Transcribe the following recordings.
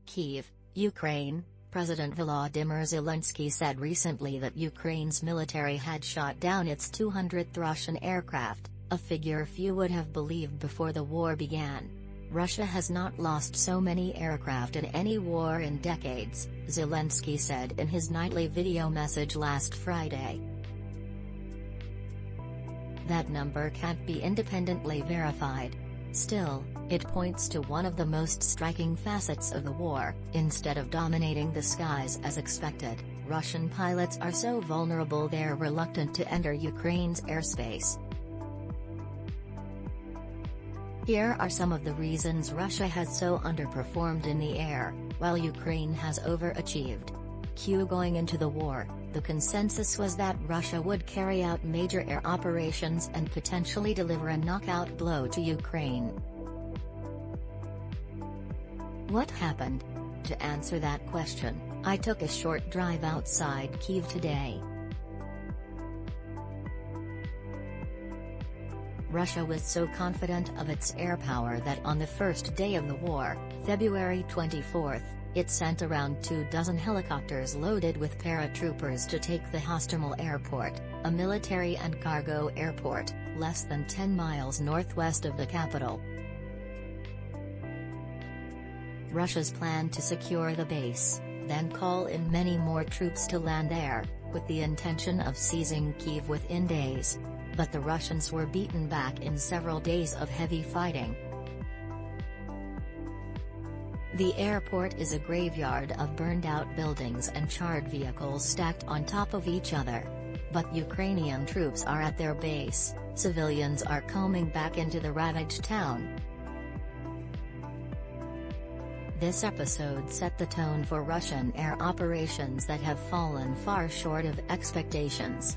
Kyiv, Ukraine. President Volodymyr Zelensky said recently that Ukraine's military had shot down its 200th Russian aircraft, a figure few would have believed before the war began. Russia has not lost so many aircraft in any war in decades, Zelensky said in his nightly video message last Friday. That number can't be independently verified. Still, it points to one of the most striking facets of the war. Instead of dominating the skies as expected, Russian pilots are so vulnerable they're reluctant to enter Ukraine's airspace. Here are some of the reasons Russia has so underperformed in the air, while Ukraine has overachieved. Going into the war, the consensus was that Russia would carry out major air operations and potentially deliver a knockout blow to Ukraine. What happened? To answer that question, I took a short drive outside Kyiv today. Russia was so confident of its air power that on the first day of the war, February 24, it sent around 24 helicopters loaded with paratroopers to take the Hostomel Airport, a military and cargo airport, less than 10 miles northwest of the capital. Russia's plan to secure the base, then call in many more troops to land there, with the intention of seizing Kyiv within days. But the Russians were beaten back in several days of heavy fighting. The airport is a graveyard of burned-out buildings and charred vehicles stacked on top of each other. But Ukrainian troops are at their base, civilians are combing back into the ravaged town. This episode set the tone for Russian air operations that have fallen far short of expectations.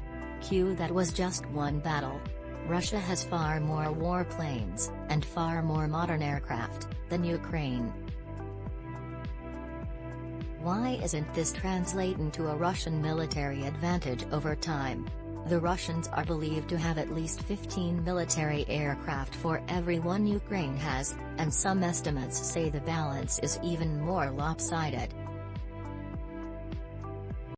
That was just one battle. Russia has far more warplanes, and far more modern aircraft, than Ukraine. Why isn't this translating to a Russian military advantage over time? The Russians are believed to have at least 15 military aircraft for every one Ukraine has, and some estimates say the balance is even more lopsided.